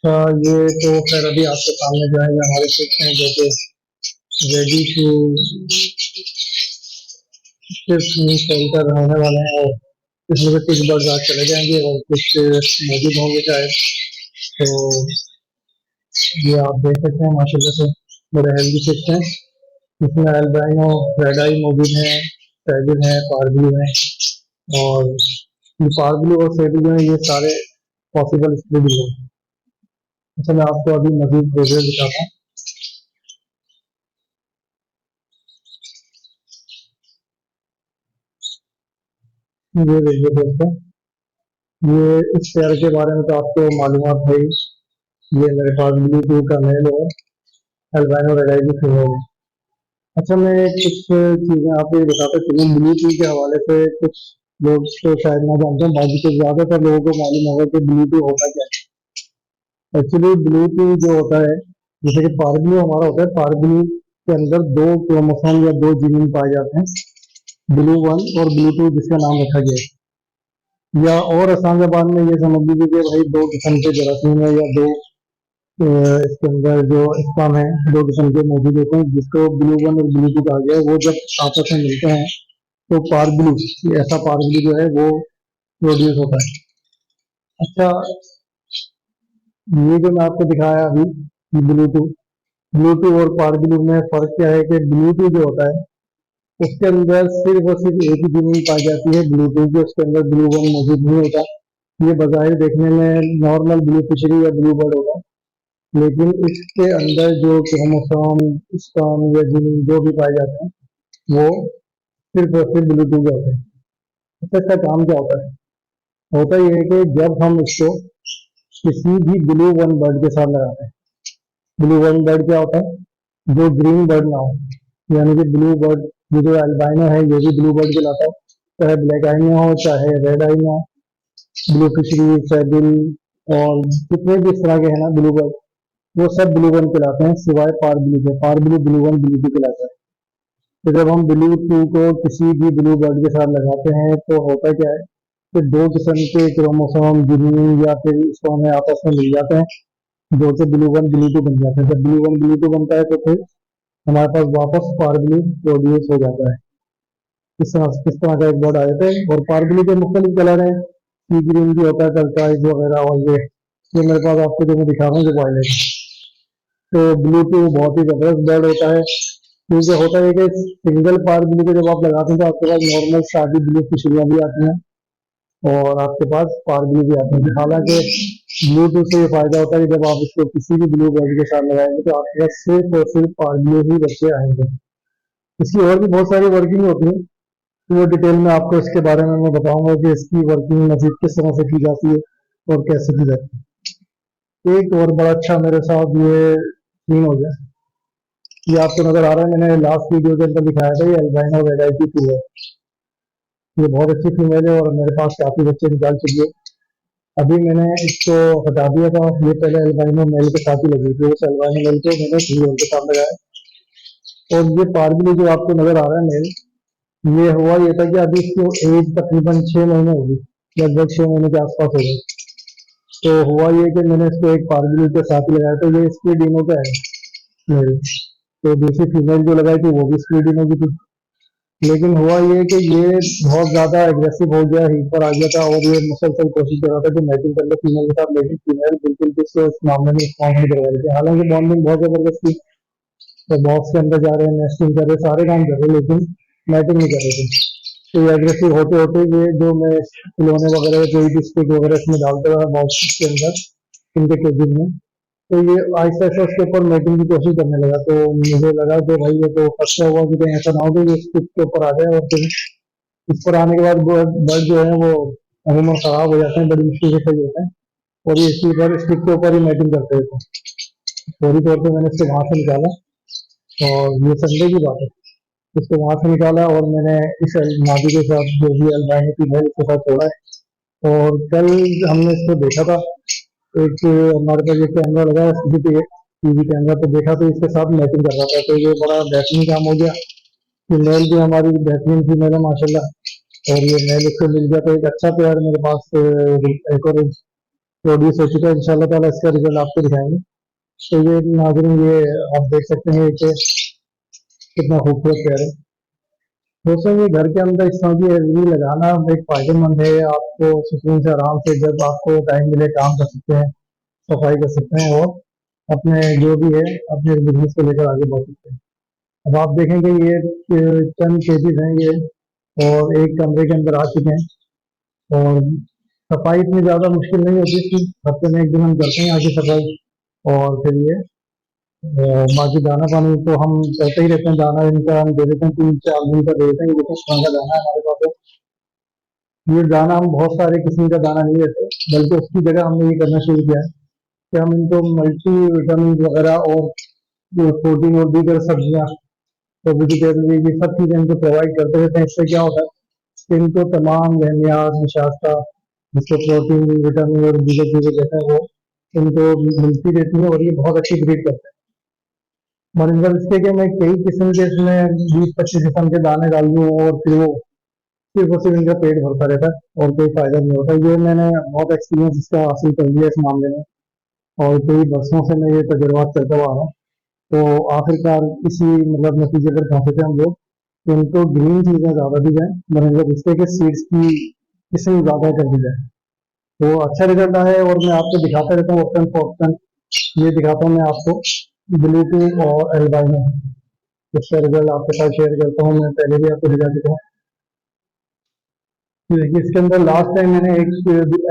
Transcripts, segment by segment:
अच्छा, ये तो खैर अभी आपके सामने जो है ये हमारे फिश हैं जो कि रेडी टू सिर्फ सेल कर रहने वाले हैं। और इसमें से कुछ बर्ड आज चले जाएंगे और कुछ मौजूद होंगे शायद। तो ये आप देख सकते हैं माशाल्लाह से बड़े हेल्दी फिश हैं। इसमें अल्बाइनो, रेड आई मौजूद है, सैबिल है, पारब्लू है। और ये पारब्लू और सैबिल जो है ये सारे पॉसिबल स्प्रेड है। अच्छा, मैं आपको अभी मजीद प्रोग्रेस दिखाता हूँ। ये देखिए दोस्तों, ये इस पेयर के बारे में तो आपको मालूमात है ही। ये मेरे पास ब्लू टू का मेल है, अल्बाइनो रेड आई की फीमेल है। अच्छा, मैं कुछ चीज़ें आपको ये बताता चलूँ ब्लू टू के हवाले से। कुछ लोग तो शायद ना जानते हैं, बाकी तो ज़्यादातर लोगों को मालूम होगा कि ब्लू टू होता क्या है। एक्चुअली ब्लू टू जो होता है, जैसे कि पारब्लू हमारा होता है, पारब्लू के अंदर दो क्रोमोसोम या दो जीन पाए जाते हैं, ब्लू वन और ब्लू टू, जिसका नाम रखा गया है। या और आसान जबान में ये समझ लीजिए कि भाई दो किस्म के जरासीम है या दो इसके अंदर जो स्पर्म है, दो किस्म के मौजूद होते हैं, जिसको ब्लू वन और ब्लू टू कहा गया है। वो जब आपस में मिलते हैं तो पारब्लू, ऐसा पारब्लू जो है वो प्रोड्यूस होता है। अच्छा, ये जो मैं आपको दिखाया अभी ब्लूटूथ, ब्लूटूथ और पारब्लू में फर्क क्या है कि ब्लूटूथ जो होता है उसके अंदर सिर्फ और सिर्फ एक ही जीन पाई जाती है ब्लूटूथ की, उसके अंदर ब्लू वन मौजूद नहीं होता। ये बाहर देखने में नॉर्मल ब्लू फिशरी या ब्लू बर्ड होगा, लेकिन इसके अंदर जो क्रोमोसोम, स्पर्म या जीन जो भी पाए जाते हैं वो सिर्फ और सिर्फ ब्लूटूथ के होते हैं। अच्छा, इसका काम क्या होता है? होता यह है कि जब हम इसको किसी भी ब्लू वन बर्ड के साथ लगाते हैं, ब्लू वन बर्ड क्या होता है? जो ग्रीन बर्ड ना हो, यानी कि ब्लू बर्ड, ये जो अल्बाइनो है ये भी ब्लू बर्ड कहलाता है, चाहे ब्लैक आइनो हो चाहे रेड आइनो हो, ब्लू फिशरी, सैबिल और जितने भी इस तरह के हैं ना ब्लू बर्ड, वो सब ब्लू वन कहलाते हैं सिवाय पारब्लू के। पारब्लू ब्लू वन ब्लू टू कहलाता है। तो जब हम ब्लू टू को किसी भी ब्लू बर्ड के साथ लगाते हैं तो होता क्या है कि दो किस्म के क्रोमोसोम, जीन या फिर इसको हमें आपस में मिल जाते हैं, जो कि ब्लू वन ब्लू टू बन जाते हैं। जब ब्लू वन ब्लू टू बनता है तो फिर हमारे पास वापस पारब्लू प्रोड्यूस हो जाता है। किस तरह का एक बर्ड आ जाता है। और पारब्लू के मुख्तलिफ कलर हैं, सी ग्रीन भी होता है, टर्काइज वगैरह। और ये मेरे पास आपको जो मैं दिखा रहा हूँ जो वायलेट, तो ब्लू टू बहुत ही जबरदस्त बर्ड होता है। क्योंकि होता है कि सिंगल पारब्लू को जब आप लगाते हैं तो आपके पास नॉर्मल शादी ब्लू फिशरियाँ भी आती हैं और आपके पास पारब्लू भी आते हैं। हालांकि ब्लू टू से ये फायदा होता है कि जब आप इसको किसी भी ब्लू बर्ड के साथ लगाएंगे तो आपके पास सिर्फ और सिर्फ पारब्लू ही बच्चे आएंगे। इसकी और भी बहुत सारी वर्किंग होती है, तो वो डिटेल में आपको इसके बारे में मैं बताऊंगा कि इसकी वर्किंग मजीद किस तरह से की जाती है और कैसे की जाती है। एक और बड़ा अच्छा मेरे साथ ये सीन हो गया, ये आपको नजर आ रहा है, मैंने लास्ट वीडियो के अंदर दिखाया था, ये अल्बाइनो रेड आई की टू है। ये बहुत अच्छी फीमेल है और मेरे पास काफी बच्चे निकाल चुकी है। अभी मैंने इसको हटा दिया था, ये पहले अल्बाइनो मेल के साथ ही लगी थी, उस अल्बाइनो मेल को मैंने फीमेल के साथ लगाया। और ये पारबली जो आपको नजर आ रहा है मेल, ये हुआ ये था कि अभी इसको एज तकरीबन 6 महीने होगी, लगभग 6 महीने के आसपास हो गई। तो हुआ ये कि मैंने इसको एक पारबली के साथ ही लगाया, तो ये स्पीडिनो का है मेल। तो दूसरी फीमेल जो लगाई थी वो भी स्पीडिनो की थी। लेकिन हुआ ये कि ये बहुत ज्यादा एग्रेसिव हो गया, हीट पर आ गया था और ये मुसलसल कोशिश कर रहा था कि मैचिंग कर ले फीमेल के साथ, लेकिन फीमेल बिल्कुल भी इसको इस मामले में रिस्पॉन्स नहीं कर रही थी। हालांकि बॉन्डिंग बहुत जबरदस्त थी, तो बॉक्स के अंदर जा रहे हैं, नेस्टिंग कर रहे, सारे काम कर रहे, लेकिन मैचिंग नहीं कर रहे थे। तो ये एग्रेसिव होते होते ये जो मैं खिलौने वगैरह कोई भी स्टिक वगैरह इसमें डालता रहा बॉक्स के अंदर, इनके केबिन में, तो ये आहिस्ता आहिस्ता उसके ऊपर मैटिंग की कोशिश करने लगा। तो मुझे लगा कि भाई ये तो खतरा हुआ कि कहीं ऐसा ना हो कि ये स्टिक के ऊपर आ जाए, और फिर इस पर आने के बाद बर्ड जो है वो अमूमन खराब हो जाते हैं, बड़ी मुश्किल से सही होते हैं। और ये इसी पर स्टिक के ऊपर ही मैटिंग करते थे। फौरी तौर पर मैंने इसको वहां से निकाला, और ये संडे की बात है, इसको वहां से निकाला और मैंने इस नादी के साथ जो भी अल्बाइनो की है उसके साथ छोड़ा है। और कल हमने इसको देखा था, एक हमारे पास एक कैमरा लगा है सीसीटीवी टीवी कैमरा, तो देखा तो इसके साथ मैचिंग कर रहा था। तो ये बड़ा बेहतरीन काम हो गया। फीमेल भी हमारी बेहतरीन फीमेल है माशाल्लाह, और ये मेल इसको मिल गया तो एक अच्छा पेयर मेरे पास एक और प्रोड्यूस हो चुका है। इंशाल्लाह ताला इसका रिजल्ट आपको दिखाएंगे। तो ये नाज़रीन, ये आप देख सकते हैं कि कितना खूबसूरत पेड़ है। दोस्तों, ये घर के अंदर इस तरह की एलईडी लगाना एक फायदेमंद है। आपको सुकून से आराम से जब आपको टाइम मिले काम कर सकते हैं, सफाई कर सकते हैं और अपने जो भी है अपने बिजनेस को लेकर आगे बढ़ सकते हैं। अब आप देखेंगे ये चंद केजेस हैं ये, और एक कमरे के अंदर आ चुके हैं। और सफाई इतनी ज़्यादा मुश्किल नहीं होती थी, हफ्ते में एक दिन हम करते हैं आगे सफाई। और फिर ये बाकी दाना पानी तो हम करते ही रहते हैं, दाना इनका हम दे देते हैं, 3-4 दिन का दे देते हैं। लेकिन तरह का दाना है हमारे पास है। ये दाना हम बहुत सारे किस्म का दाना नहीं देते, बल्कि उसकी जगह हमने ये करना शुरू किया है कि हम इनको मल्टी विटामिन वगैरह और जो प्रोटीन और दीगर सब्जियां, तो वेजिटेबल, ये सब चीज़ें इनको प्रोवाइड करते रहते हैं। इससे क्या होता है कि इनको तमाम अहमियात निशास्ता, जिसको प्रोटीन विटामिन और दीगर चीज़ें कहते हैं, वो इनको मिलती रहती है और ये बहुत अच्छी ब्रीड करते हैं। मतलब इसके कि मैं कई किस्म के इसमें 20-25 किस्म के दाने डाल दूँ और फिर वो सिर्फ और सिर्फ इनका पेट भरता रहता है और कोई फायदा नहीं होता। ये मैंने बहुत एक्सपीरियंस इसका हासिल कर लिया इस मामले में, और कई बरसों से मैं ये तजुर्बा करता हुआ आ रहा हूँ। तो आखिरकार इसी मतलब नतीजे पर पहुंचे थे हम लोग कि इनको ग्रीन चीज़ें ज़्यादा दी जाए, मतलब इसके के सीड्स की किस्म ज़्यादा कर दी जाए, तो अच्छा रिजल्ट आया है। और मैं आपको दिखाता रहता हूँ ऑप्शन फॉप्शन। ये दिखाता हूँ मैं आपको ब्लूटू और एल्बाइनो, इसका रिजल्ट आपके साथ शेयर करता हूँ। मैं पहले भी आपको दिखा चुका हूँ। देखिए, इसके अंदर लास्ट टाइम मैंने एक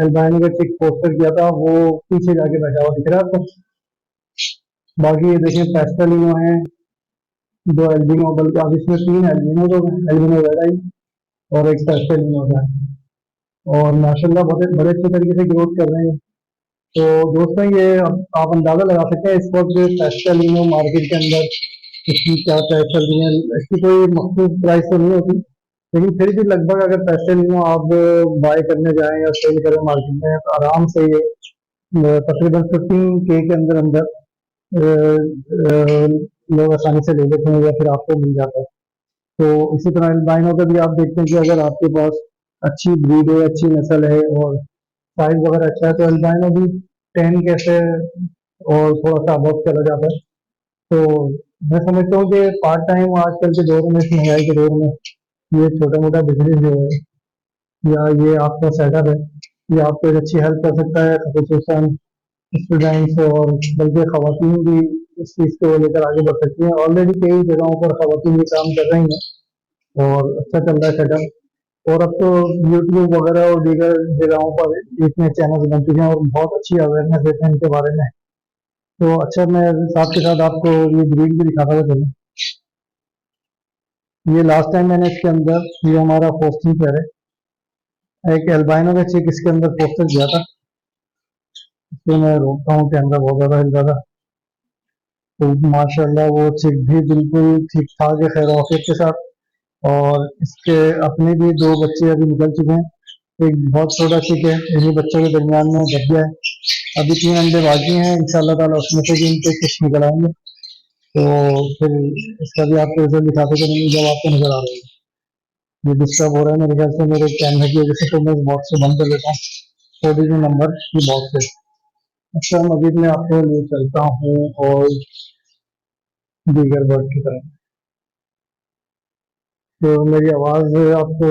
एल्बाइनो का चिक पोस्टर किया था, वो पीछे जाके बैठा हुआ दिख रहा है आपको। बाकी ये देखें पेस्टलिनो है, दो एल्बिनो, बल्कि अब इसमें 3 एल्बिनो हो गए, एल्बिनो वेराई और एक पेस्टलिनो का है। और माशाल्लाह बड़े बड़े अच्छे तरीके से ग्रोथ कर रहे हैं। तो दोस्तों, ये आप अंदाजा लगा सकते हैं इस वक्त पेस्टलिनो मार्केट के अंदर इसकी क्या प्राइस चल रही है। इसकी कोई मखसूस प्राइस तो नहीं होती, लेकिन फिर भी लगभग अगर पैसे आप बाय करने जाएं या सेल करें मार्केट में, तो आराम से ये तकरीबन 15K के अंदर अंदर लोग आसानी से ले लेते हैं या फिर आपको मिल जाता है। तो इसी तरह एल्बाइनो का भी आप देखते हैं कि अगर आपके पास अच्छी ब्रीड है, अच्छी नस्ल है और साइज वगैरह अच्छा है, तो एल्बाइनो भी 10K से और थोड़ा सा अबव चला जाता है। तो मैं समझता हूँ कि पार्ट टाइम आजकल के दौर में, इस महंगाई के दौर में, ये छोटा मोटा बिजनेस जो है या ये आपका सेटअप है, ये आपको एक अच्छी हेल्प कर सकता है, खसूसन स्टूडेंट्स और बल्कि खवातीन भी इस चीज़ को लेकर आगे बढ़ सकती हैं। ऑलरेडी कई जगहों पर खवातीन भी काम कर रही हैं और अच्छा चल रहा है सेटअप। और अब तो यूट्यूब वगैरह और दीगर जगहों पर इतने चैनल्स बन चुके हैं और बहुत अच्छी अवेयरनेस देते हैं इनके बारे में। तो अच्छा, मैं साथ के साथ आपको ये ब्रीड भी दिखाता हुआ चलूँ। ये लास्ट टाइम मैंने इसके अंदर, ये हमारा पोस्टिंग पेयर है, एक एल्बाइनो का चिक इसके अंदर पोस्टर किया था। इसको मैं रोकता हूँ, कैमरा बहुत ज़्यादा हिल रहा था। तो माशाल्लाह वो चिक भी बिल्कुल ठीक ठाक है, खैर ऑफियत के साथ। और इसके अपने भी 2 बच्चे अभी निकल चुके हैं। एक बहुत छोटा चिक है, इन्हीं बच्चों के दरमियान में बच गया है। अभी 3 अंडे बाकी हैं, इंशाल्लाह ताला उसमें से भी इनके कुछ निकल आएंगे। तो फिर इसका भी आपको रिजल्ट दिखाते चलेंगे जब आपको नजर आ रहा है। ये डिस्टर्ब हो रहा है मेरे ख्याल से मेरे कैमरे की वजह से, तो मैं इस बॉक्स से बंद कर लेता हूँ। 42 नंबर की बॉक्स है। अच्छा, मजीद मैं आपको लिए चलता हूँ और दीगर बर्ड की तरफ। तो मेरी आवाज़ आपको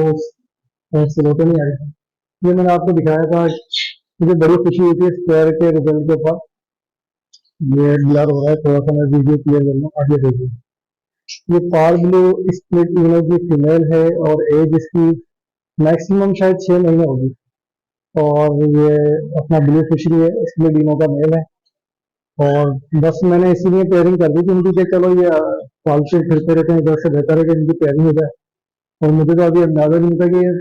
स्लो तो नहीं आ रही? ये मैंने आपको दिखाया था, मुझे बड़ी खुशी हुई थी स्क्वायर के रिजल्ट के ऊपर। ये ब्लर हो रहा है थोड़ा सा, मैं वीडियो क्लियर कर लूँ, आगे देखिए। ये पार ब्लू स्प्लिट यूनो की फीमेल है और एज इसकी मैक्सिमम शायद 6 महीने होगी। और ये अपना ब्लू फिशरी है, इसलिए डीनो का मेल है। और बस मैंने इसीलिए पेयरिंग कर दी थी इनकी कि चलो ये पालतू फिरते रहते हैं इधर से, बेहतर है कि इनकी पेयरिंग हो जाए। और मुझे तो अभी अंदाजा नहीं था कि ये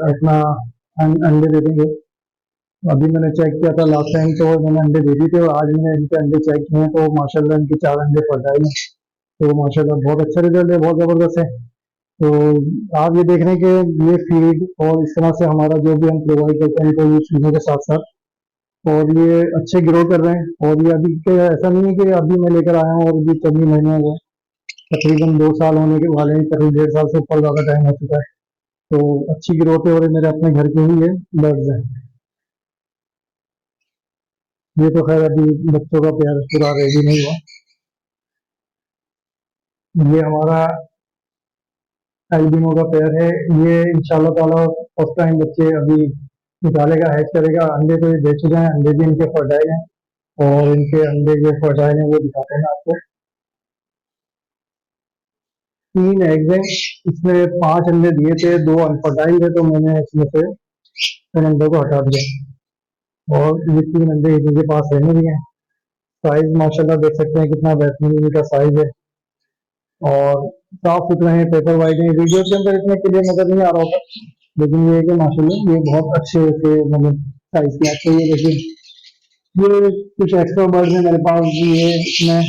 अपना अंडे दे देंगे। अभी मैंने चेक किया था लास्ट टाइम, तो मैंने अंडे दे दिए थे और आज मैंने इनके अंडे चेक किए हैं, तो माशाल्लाह इनके 4 अंडे फर्टाइल हैं। तो माशाल्लाह बहुत अच्छा रिजल्ट है, बहुत ज़बरदस्त है। तो आप ये देख रहे हैं कि ये फीड और इस तरह से हमारा जो भी हम प्रोवाइड करते हैं इनको यूज करने के साथ साथ, और ये अच्छे ग्रो कर रहे हैं। और ये अभी के ऐसा नहीं है कि अभी मैं लेकर आया हूँ और अभी चंद ही महीने हुए हैं, तकरीबन 2 साल होने के वाले हैं, करीब 1.5 साल से ऊपर ज़्यादा टाइम हो चुका है। तो अच्छी ग्रोथ है और ये मेरे अपने घर के ही ये बर्ड्स हैं। ये तो खैर अभी बच्चों का पेयर पूरा रेडी नहीं हुआ। ये हमारा एल्बिनो का पेयर है। ये इंशाल्लाह ताला फर्स्ट टाइम बच्चे अभी निकालेगा, हैच करेगा। अंडे तो ये दे चुके हैं, अंडे भी इनके फर्टाइल हैं, और इनके अंडे जो फर्टाइल हैं वो दिखाते हैं आपको। 3 एग्स हैं, इसमें 5 अंडे दिए थे, 2 अनफर्टाइल थे, तो मैंने इसमें से उन अंडों को हटा दिया, और ये 3 अंडे इन्हीं के पास रहने दिए हैं। साइज माशाल्लाह देख सकते हैं कितना बेहतरीन इनका साइज है, और साफ सुथरे हैं, पेपर वाइट है। वीडियो के अंदर इतने क्लियर नजर नहीं आ रहा होता, लेकिन ये है कि माशाल्लाह ये बहुत अच्छे से मतलब साइज के अच्छे। ये देखिए, ये कुछ एक्स्ट्रा बर्ड है मेरे पास भी है इसमें,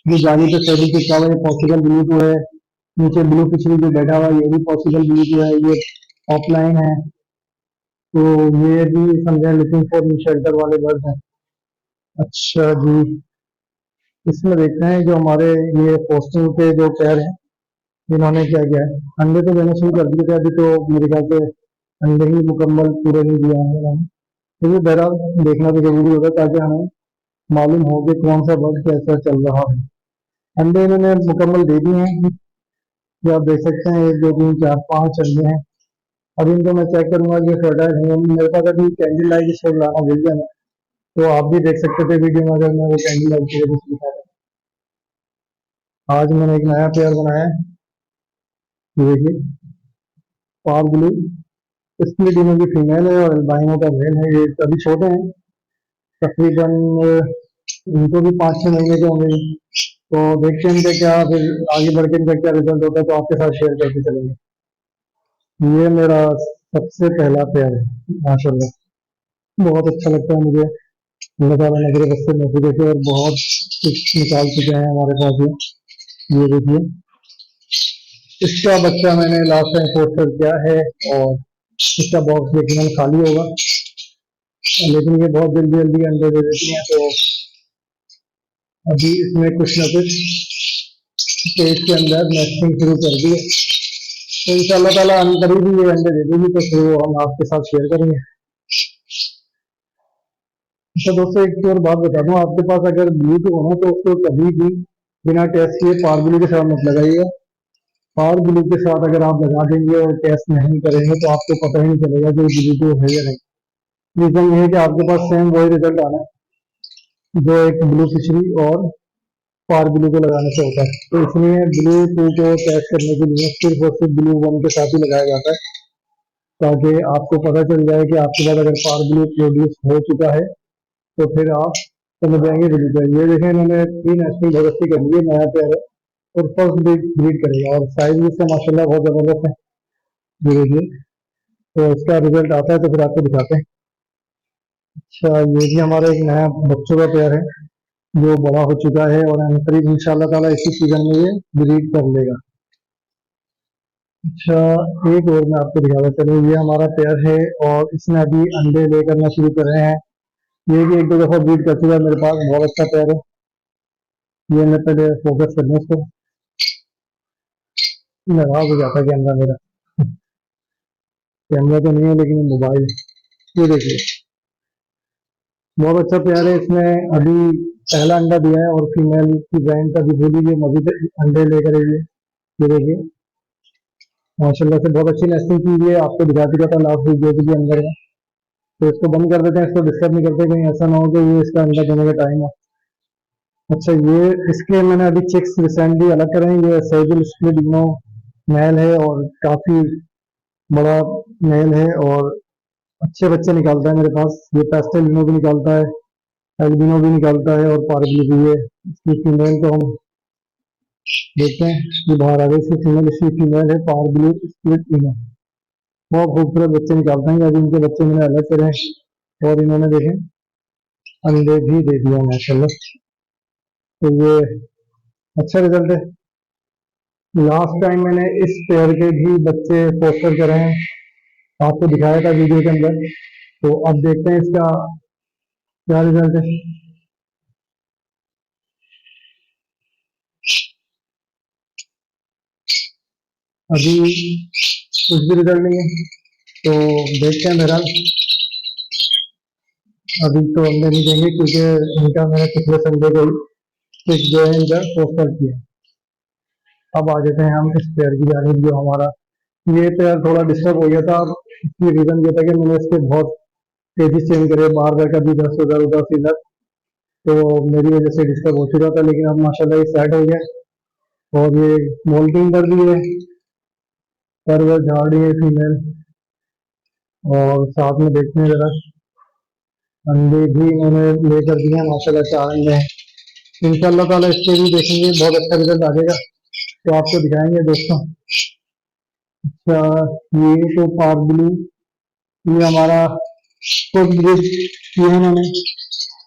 जो जाली पे टेबल चिपका हुआ है, पॉसिबल ब्लू टू है। नीचे ब्लू पिछली जो बैठा हुआ है ये भी पॉसिबल ब्लू टू है, ये ऑफलाइन है। तो ये भी समझे लुकिंग फॉर शेल्टर वाले बर्ड हैं। अच्छा जी, इसमें देखते हैं जो हमारे ये पोस्टिंग के जो पेयर हैं, इन्होंने क्या किया है। अंडे तो देना शुरू कर दिए थे, अभी तो मेरे ख्याल से अंडे ही मुकम्मल पूरे नहीं दिया है इन्होंने। तो ये बहरहाल देखना तो जरूरी होगा, ताकि हमें मालूम हो कि कौन सा बर्ड कैसा चल रहा है। अंडे इन्होंने मुकम्मल दे दिए हैं, जो आप देख सकते हैं, 1 2 3 4 5 अंडे हैं। अब इनको मैं चेक करूंगा कि फर्टाइल है। मेरे पास अभी कैंडल लाइट इसको लाना भूल गया मैं, तो आप भी देख सकते थे वीडियो में अगर मैं वो कैंडल लाइट की वजह से दिखा रहा। आज मैंने एक नया पेयर बनाया है, ये देखिए, पार ब्लू। स्प्लिट इनों की फीमेल है और अल्बाइनो का मेल है। ये अभी छोटे हैं, तकरीबन इनको भी 5 6 महीने के होंगे। तो देखते हैं इनका क्या, फिर आगे बढ़ के इनका क्या रिजल्ट होता है, तो आपके साथ शेयर करते चलेंगे। ये मेरा सबसे पहला पेयर है, माशाल्लाह बहुत अच्छा लगता है मुझे। अल्लाह ताला ने मेरे बच्चे नसीब रखे, और बहुत कुछ निकाल चुके हैं हमारे पास ये देखिए, इसका बच्चा मैंने लास्ट टाइम पोस्ट कर दिया है, और इसका बॉक्स यकीनन खाली होगा। लेकिन ये बहुत जल्दी जल्दी अंडे दे देती हैं, तो अभी इसमें कुछ न कुछ पेज के अंदर नेस्टिंग शुरू कर दी है। तो इंशाल्लाह ताला करीब ही ये अंडे दे देगी, तो फिर वो हम आपके साथ शेयर करेंगे। अच्छा दोस्तों, एक और बात बता दूं, आपके पास अगर ब्लूटूथ हो ना, तो उसको कभी भी बिना टेस्ट किए पार ब्लू के साथ मत लगाइएगा। पार ब्लू के साथ अगर आप लगा देंगे और टेस्ट नहीं करेंगे, तो आपको पता ही नहीं चलेगा कि ब्लूटूथ है या नहीं। रीजन ये है कि आपके पास सेम वही रिजल्ट आना है जो एक ब्लू फिशरी और पार ब्लू को लगाने से होता है। तो इसलिए ब्लू टू को टेस्ट करने के लिए सिर्फ और सिर्फ ब्लू वन के साथ ही लगाया जाता है, ताकि आपको पता चल जाए कि आपके पास अगर पार ब्लू प्रोड्यूस हो चुका है, तो फिर आप समझ जाएंगे ब्लू का। ये देखें, इन्होंने 3 नेशनल बहुत अच्छी कर ली है, नया पेयर है, और फर्स्ट ब्रीड करेगा, और साइज भी इसका माशाल्लाह बहुत जबरदस्त है। ये देखिए, तो इसका रिजल्ट आता है तो फिर आपको दिखाते हैं। अच्छा, ये भी हमारा एक नया बच्चों का पेयर है, जो बड़ा हो चुका है, और करीब इंशाल्लाह ताला इसी सीजन में ये ब्रीड कर लेगा। अच्छा, एक और मैं आपको दिखाता चलूँ, ये हमारा पेयर है, और इसने अभी अंडे ले करना शुरू कर रहे हैं। ये भी 1 2 दफा ब्रीड कर चुका है मेरे पास, बहुत अच्छा पेयर है। ये मैं पहले फोकस कर लूँ इसको, नाराज हो जाता है कैमरा मेरा। कैमरा तो नहीं है, लेकिन मोबाइल। ये देखिए, बहुत अच्छा पेयर है। इसमें अभी पहला अंडा दिया है, और फीमेल की ब्रांड का भी बोली लीजिए, मजीद अंडे लेकर आई है। ये देखिए, माशाल्लाह से बहुत अच्छी नेस्टिंग की हुई है, आपको दिखा चुका था लास्ट वीडियो के अंदर में। तो इसको बंद कर देते हैं, इसको डिस्टर्ब नहीं करते, कहीं ऐसा ना हो कि ये इसका अंडा देने का टाइम हो। अच्छा, ये इसके मैंने अभी चिक्स रिसेंटली अलग करे हैं। ये सर्जिल स्प्लिट मेल है, और काफी बड़ा मेल है, और अच्छे बच्चे निकालता है मेरे पास। ये पेस्टल लिनो भी निकालता है, एल्बिनो भी निकालता है, और पार्बली भी है। इसकी फीमेल तो हम देखते हैं, ये बाहर आ गई इसकी फीमेल। इसकी फीमेल है पार्बली स्प्लिट लिनो, बहुत खूबसूरत बच्चे निकालते हैं। अभी इनके बच्चे मैंने अलग करे हैं, और इन्होंने देखे अंडे भी दे दिया माशाल्लाह। तो ये अच्छा रिजल्ट है। लास्ट टाइम मैंने इस पेयर के भी बच्चे पोस्टर करे हैं, आपको दिखाया था वीडियो के अंदर। तो अब देखते हैं इसका क्या रिजल्ट है। अभी कुछ भी रिजल्ट नहीं है, तो देखते हैं बहरहाल। अभी तो अंडे नहीं देंगे क्योंकि इनका मैंने पिछले संडे को ही एक जो है इनका पोस्टर किया। अब आ जाते हैं हम इस पेयर की जानिब। जो हमारा ये पेयर थोड़ा डिस्टर्ब हो गया था। इसकी रीजन ये था कि मैंने इसके बहुत तेजी चेंज करे, बार बार कभी 10 उधर उधर इधर, तो मेरी वजह से डिस्टर्ब हो चुका था। लेकिन अब माशाल्लाह ये सेट हो गया और ये मोल्टिंग कर दी है। पर वो झाड़ रही है फीमेल। और साथ में देखते हैं जरा, अंडे भी इन्होंने लेकर दिए हैं माशाल्लाह, 4 अंडे हैं। इंशाल्लाह ताला इसके भी देखेंगे, बहुत अच्छा रिजल्ट आ जाएगा तो आपको दिखाएंगे दोस्तों। अच्छा, ये तो पार ब्लू, ये हमारा कुछ ब्रिज किए हैं इन्होंने,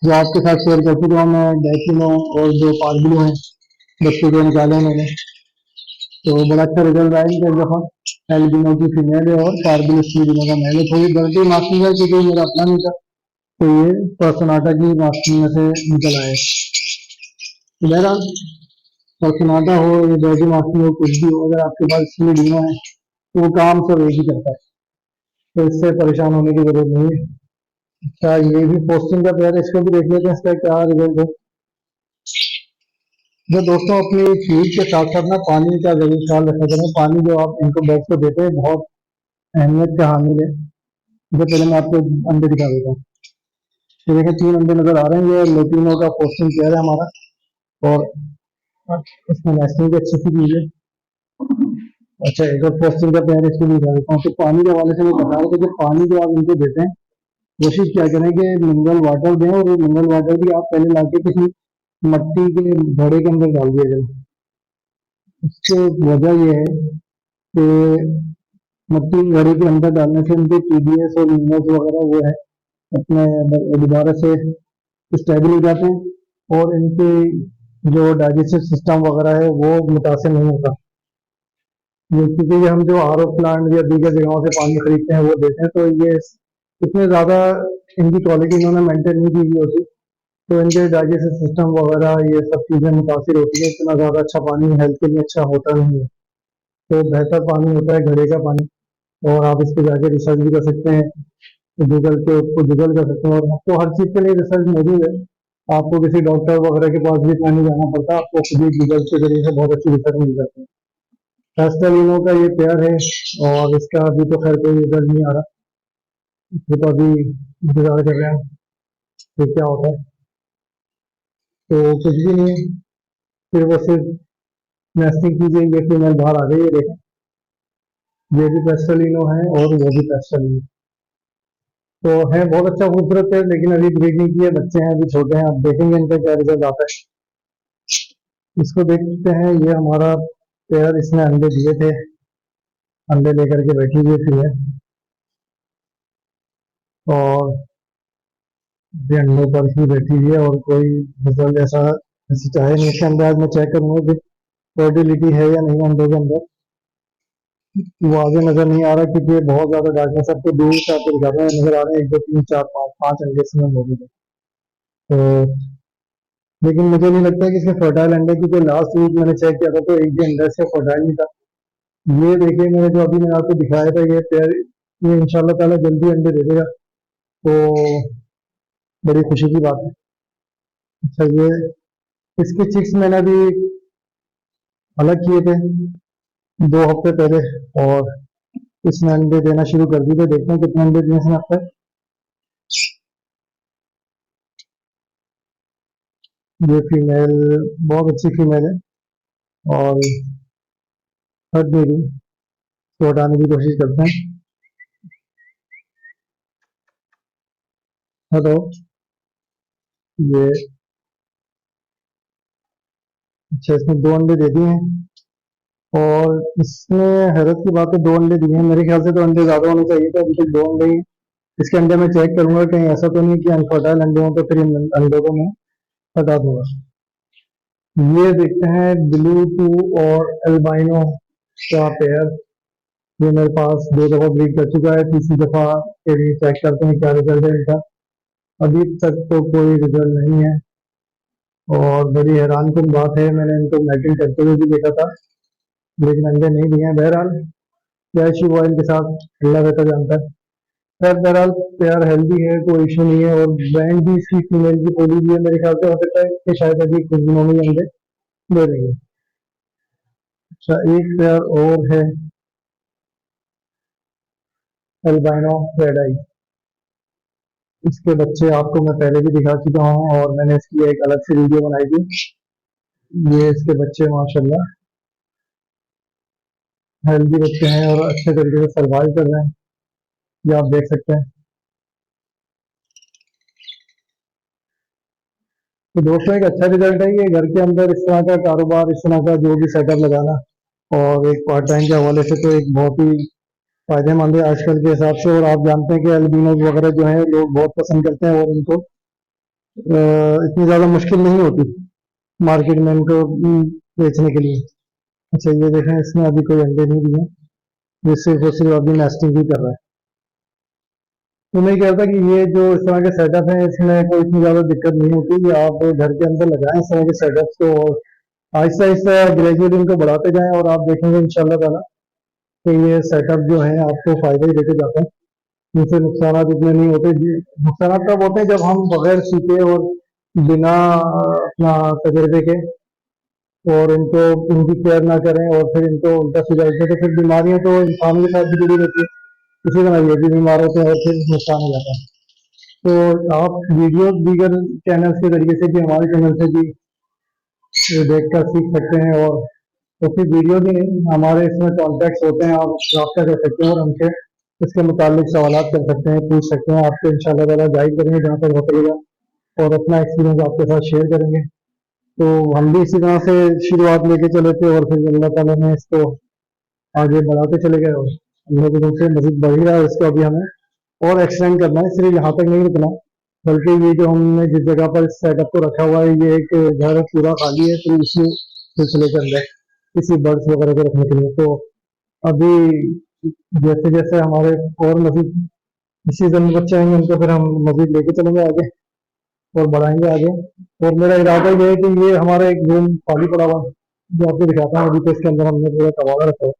जो आपके साथ शेयर कर चुका हूँ मैं। डैकिनो और जो पार ब्लू हैं, बच्चे जो निकाले इन्होंने, तो बड़ा अच्छा रिजल्ट आया इनका इस दफा। एल्बिनो की फीमेल है और पार ब्लू स्टीबिनो का मेल है। थोड़ी गलती मास्किंग है क्योंकि मेरा अपना नहीं था, तो ये पर्सनाटा की मास्किंग में से निकल आए। बहरहाल, पर्सनाटा हो या डैडी मास्किंग हो, कुछ भी हो, अगर आपके पास स्टीबिनो है तो वो काम सब एक ही करता है, तो इससे परेशान होने की जरूरत नहीं है। अच्छा, ये भी पोस्टिंग का पेयर है, इसको भी देख लेते हैं इसका क्या रिजल्ट है। जो दोस्तों, अपनी फीड के साथ साथ ना पानी का जरूर ख्याल रखा करें। पानी जो आप इनको बैग को देते हैं बहुत अहमियत का हामिल है। जो पहले मैं आपको अंडे दिखा देता हूँ। ये देखिए 3 अंडे नजर आ रहे हैं, ये लोटिनो का पोस्टिंग पेयर है हमारा। और इसमें नेस्टिंग भी अच्छी सी की है। अच्छा, एक और पोस्टिंग का पेयर इसको भी दिखा देता हूँ। तो पानी के हवाले से मैं बता रहा था कि पानी जो आप इनको देते हैं, कोशिश क्या करें कि मिनरल वाटर दें, और मिनरल वाटर भी आप पहले लाके किसी मट्टी के घड़े के अंदर डाल दिया जाए। उसकी वजह यह है कि मट्टी घड़े के अंदर डालने से उनके टीडीएस और मिनरल्स वगैरह वो है अपने दोबारा से स्टेबल हो जाते हैं, और इनके जो डाइजेस्टिव सिस्टम वगैरह है वो मुतासर नहीं होता। ये क्योंकि ये हम जो आरओ प्लांट या दीगर जगहों से पानी खरीदते हैं वो देते हैं, तो ये इतने ज़्यादा इनकी क्वालिटी इन्होंने मेंटेन नहीं की हुई होती, तो इनके डाइजेस्टिव सिस्टम वगैरह ये सब चीज़ें मुतासर होती है। इतना ज़्यादा अच्छा पानी हेल्थ के लिए अच्छा होता नहीं है। तो बेहतर पानी होता है घड़े का पानी। और आप इस पे जाके रिसर्च भी कर सकते हैं, गूगल के उसको गूगल कर सकते हैं, और आपको हर चीज़ के लिए रिसर्च मौजूद है। आपको किसी डॉक्टर वगैरह के पास भी इतना नहीं जाना पड़ता, आपको खुद ही गूगल के जरिए से बहुत अच्छी रिसर्च मिल जाती है। एस्टेलिनो का ये पेयर है, और इसका अभी तो खैर कोई रिजल्ट नहीं आ रहा। इसको तो अभी इंतजार कर रहे हैं कि क्या होता है। तो कुछ भी नहीं है, फिर वो सिर्फ नेस्टिंग कीजिए। ये फीमेल बाहर आ गई है, देखें, ये भी पेस्टलिनो है और वो भी पेस्टलिनो। तो है बहुत अच्छा खूबसूरत है, लेकिन अभी ब्रीडिंग की है, बच्चे हैं अभी छोटे हैं। अब देखेंगे इनका क्या रिजल्ट आता है। इसको देखते हैं, ये हमारा पेयर, इसने अंडे दिए थे, अंडे लेकर के बैठी हुई थी है। और ये अंडों पर ही बैठी हुई है, और कोई रिजल्ट ऐसा ऐसी चाहे नहीं। इसके अंदर आज मैं चेक करूंगा कि फर्टिलिटी है या नहीं अंडों के अंदर। वो आगे नजर नहीं आ रहा क्योंकि ये बहुत ज्यादा डार्कनेस, सबको दूर से आपको दिखा रहे हैं, नजर आ रहे हैं 1 2 3 4 5 अंडे इसमें मौजूद है। तो लेकिन मुझे नहीं लगता कि इसके फर्टाइल अंडे, क्योंकि लास्ट वीक मैंने चेक किया था तो एक भी अंडा इसका फर्टाइल नहीं था। ये देखिए, मैंने जो अभी मैंने आपको दिखाया था ये पेयर, ये इंशाल्लाह ताला जल्दी अंडे दे देगा, तो बड़ी खुशी की बात है। अच्छा, ये इसके चिक्स मैंने अभी अलग किए थे 2 हफ्ते पहले, और इसमें अंडे देना शुरू कर दिए थे। देखते हैं कितने अंडे दिए इसने अब तक। ये फीमेल बहुत अच्छी फीमेल है, और हट दे रही, तो हटाने की कोशिश करते हैं। हेलो, ये अच्छा, इसमें 2 अंडे दे दिए हैं, और इसमें हैरत की बात है 2 अंडे दिए हैं। मेरे ख्याल से तो अंडे ज्यादा होने चाहिए थे, अभी तक 2 अंडे ही। इसके अंदर मैं चेक करूंगा कहीं ऐसा तो नहीं कि अनफर्टाइल अंडे हों, तो फिर इन अंडों को मैं हटा दूंगा। ये देखते हैं ब्लू टू और एल्बाइनो का पेयर। ये मेरे पास 2 दफा ब्रीड कर चुका है, तीसरी दफा के लिए चेक करते हैं क्या रिजल्ट है इनका। अभी तक तो कोई रिजल्ट नहीं है, और बड़ी हैरान कुन बात है, मैंने इनको मैटिंग करते हुए भी देखा था लेकिन अंडे नहीं दिए हैं। बहरहाल क्या इशू हुआ इनके साथ, अल्लाह बेहतर जानता है। खैर बहरहाल पेयर हेल्दी है, कोई इशू नहीं है, और ब्रांड भी इसकी फीमेल की बोली भी है, मेरे ख्याल से हो सकता है कि शायद अभी कुछ दिनों में ही अंडे दे देंगे। अच्छा, एक पेयर और है एल्बाइनो रेड आई। इसके बच्चे आपको मैं पहले भी दिखा चुका हूँ और मैंने इसकी एक अलग से वीडियो बनाई थी। ये इसके बच्चे माशाल्लाह हेल्दी बच्चे हैं और अच्छे तरीके से सर्वाइव कर रहे हैं, ये आप देख सकते हैं। तो दोस्तों एक अच्छा रिजल्ट है ये घर के अंदर इस तरह का कारोबार, इस तरह का जो भी सेटअप लगाना, और एक पार्ट टाइम के हवाले से तो एक बहुत ही फायदेमंद है आजकल के हिसाब से। और आप जानते हैं कि एल्बिनोज वगैरह जो है लोग बहुत पसंद करते हैं, और इनको इतनी ज़्यादा मुश्किल नहीं होती मार्केट में इनको बेचने के लिए। अच्छा, ये देखें, इसमें अभी कोई अंडे नहीं दिए, ये सिर्फ और सिर्फ अभी नेस्टिंग ही कर रहा है। तो मैं कह रहा था कि ये जो इस तरह के सेटअप है इसमें कोई इतनी ज़्यादा दिक्कत नहीं होती, कि आप घर के अंदर लगाएं इस तरह के सेटअप्स को, और आहिस्ता आहिस्ता ग्रेजुअली इनको बढ़ाते जाएं, और आप देखेंगे इंशाल्लाह ताला कि ये सेटअप जो है आपको फायदे ही देते जाते हैं। इनसे नुकसान इतने नहीं होते नुकसान तब होते हैं जब हम बगैर सीखे और बिना अपना तजर्बे के और इनको इनकी केयर ना करें, और फिर इनको उल्टा सीधा तो फिर बीमारियां तो इंसान के साथ भी जुड़ी रहती है, इसी तरह ये भी बीमार होते हैं और फिर नुकसान हो जाता है। तो आप वीडियो दीगर चैनल्स के जरिए से भी, हमारे चैनल से भी देखकर सीख सकते हैं, और तो सिर्फ वीडियो भी नहीं, हमारे इसमें कॉन्टैक्ट्स होते हैं, आप रब्ता कर सकते हैं और हमसे इसके मुताबिक सवाल कर सकते हैं, पूछ सकते हैं, आपको इंशाल्लाह ताला गाइड करेंगे जहाँ तक हो सकेगा, और अपना एक्सपीरियंस आपके साथ शेयर करेंगे। तो हम भी इसी तरह से शुरुआत लेके चले थे, और फिर अल्लाह ताला ने इसको आगे बढ़ाते चले गए, और अल्लाह के दिन से मजीद बढ़ ही रहा है। इसको अभी हमें और एक्सटेंड करना है, सिर्फ यहाँ तक नहीं रुकना, बल्कि ये जो हमने जिस जगह पर इस सेटअप को रखा हुआ है, ये एक घर पूरा खाली है, तो इसी सिलसिले के अंदर किसी बर्ड्स वगैरह को रखने के लिए। तो अभी जैसे जैसे हमारे और मजीद इसी जमीन बच्चे आएंगे, उनको फिर हम मजीद लेके चलेंगे आगे और बढ़ाएंगे आगे। और मेरा इरादा ये है कि ये हमारा एक रूम खाली पड़ा हुआ है, जो आपको दिखाता हूँ। अभी तो इसके अंदर हमने पूरा कबाड़ा रखा है,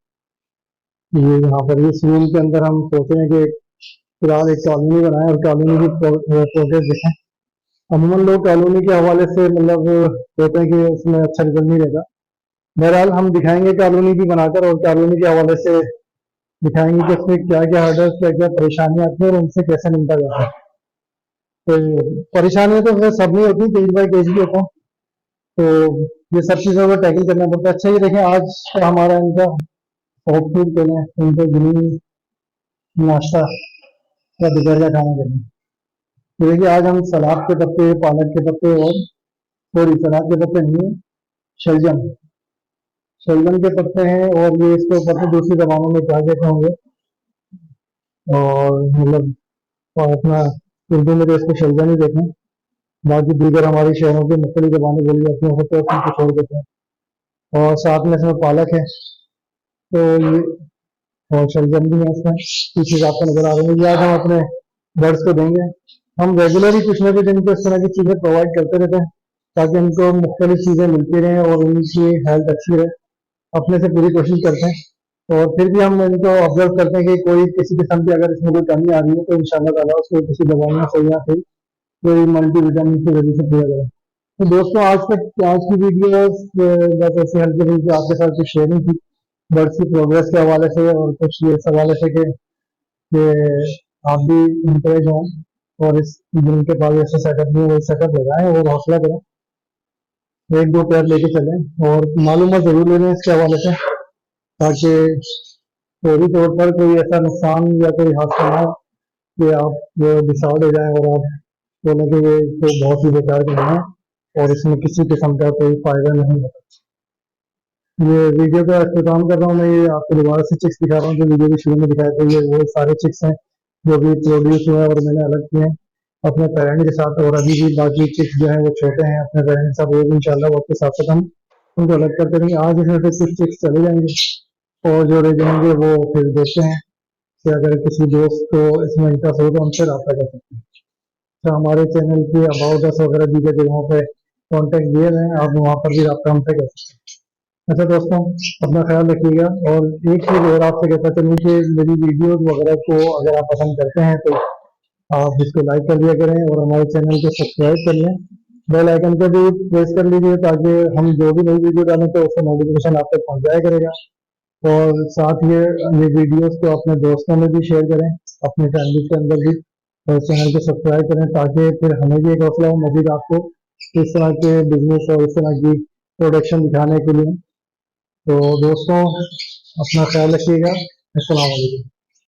ये यहाँ पर इस रूम के अंदर हम सोचे हैं कि फिलहाल एक कॉलोनी बनाए और कॉलोनी की प्रोग्रेस देखें। अमूमन लोग कॉलोनी के हवाले से मतलब कहते हैं कि उसमें अच्छा रिजल्ट नहीं रहेगा। बहरहाल हम दिखाएंगे कॉलोनी भी बनाकर, और कॉलोनी के हवाले से दिखाएंगे कि उसमें क्या क्या हर्डल्स, क्या क्या परेशानियां आती हैं और उनसे कैसे निपटा जाता है। तो परेशानियां तो फिर सब नहीं होती, केज बाय केज भी होता है, तो ये सब चीज़ों को टैकल करना पड़ता है। अच्छा, ये देखें आज का हमारा इनका सॉफ्ट फूड देना है, इनको ग्रीन नाश्ता या दोपहर का खाना देना है। तो देखिए आज हम सलाद के पत्ते, पालक के पत्ते, और सॉरी सलाद के पत्ते नहीं, शलजम शलजम के पत्ते हैं, और ये इसको पत्ते दूसरी जबानों में क्या कहते होंगे, और मतलब और अपना उर्दू में तो इसको शलजम ही देते हैं, बाकी दीगर हमारी शहरों की मुख्तलिफ जबानें बोली जाती हैं तो उसको छोड़ देते हैं। और साथ में इसमें पालक है, तो ये और शलजम भी है इसमें, इस हिसाब से नजर आ रही है। ये आज हम अपने बर्ड्स को देंगे। हम रेगुलरली कुछ ना कुछ इनको इस तरह की चीज़ें प्रोवाइड करते रहते हैं, ताकि इनको मुख्तलिफ चीज़ें मिलती रहें और उनकी हेल्थ अच्छी रहे। अपने से पूरी कोशिश करते हैं, और फिर भी हम इनको ऑब्जर्व करते हैं कि कोई किसी किस्म की अगर इसमें कोई कमी आ रही है, तो इंशाल्लाह ताला उसको किसी दवा में सही या फिर कोई मल्टी विटामिन की वजह से पूरा करें। तो दोस्तों आज की वीडियो बस ऐसे हल्की फुल्की आपके साथ कुछ शेयरिंग थी बर्ड्स की प्रोग्रेस के हवाले से, और कुछ ये इस हवाले से कि आप भी इंकरेज हों और इस जिनके पास ऐसे सेटअप नहीं है वो सेटअप लगाएं और हौसला करें, एक दो पेयर लेके चलें और मालूमात जरूर ले लें इसके हवाले से, ताकि फौरी तौर पर कोई ऐसा नुकसान या कोई हादसा ना हो कि आप डिसाइड हो जाए और आप बोलें कि ये तो बहुत ही बेकार करना है और इसमें किसी किस्म का कोई फायदा नहीं होता। ये वीडियो का इख्तिताम कर रहा हूँ मैं, ये आपको दोबारा से चिक्स दिखा रहा हूँ जो वीडियो के शुरू में दिखाए थे। ये वो सारे चिक्स हैं जो भी प्रोड्यूस हुए हैं और मैंने अलग किए हैं अपने पेरेंट के साथ, और अभी भी बाकी चिक्स जो हैं वो छोटे हैं अपने पेरेंट के साथ, वो भी इंशाल्लाह वक्त के साथ साथ हम उनको अलग करते रहेंगे। आज इसमें से कुछ चिक्स चले जाएंगे और जो रह जाएंगे वो फिर देखते हैं कि अगर किसी दोस्त को इसमें इंटरेस्ट हो तो हमसे रब्ता कर सकते हैं। तो हमारे चैनल की अबाउट अस वगैरह दीगर जगहों पे कॉन्टेक्ट दिए हुए हैं, आप वहाँ पर भी रब्ता हमसे कर सकते हैं। अच्छा दोस्तों, अपना ख्याल रखिएगा। और एक चीज़ और आपसे कहता चलूँ कि मेरी वीडियोस वगैरह को अगर आप पसंद करते हैं तो आप इसको लाइक कर दिया करें और हमारे चैनल को सब्सक्राइब कर लें। बेल आइकन को भी प्रेस कर लीजिए ताकि हम जो भी नई वीडियो डालें तो उसका नोटिफिकेशन आप तक पहुँच जाया करेगा। और साथ ये वीडियोस को अपने दोस्तों में भी शेयर करें, अपनी फैमिली के अंदर भी। और चैनल को सब्सक्राइब करें ताकि फिर हमें भी एक हौसला हो मजीद आपको इस तरह के बिजनेस और इस तरह की प्रोडक्शन दिखाने के लिए। तो दोस्तों, अपना ख्याल रखिएगा। अस्सलाम वालेकुम।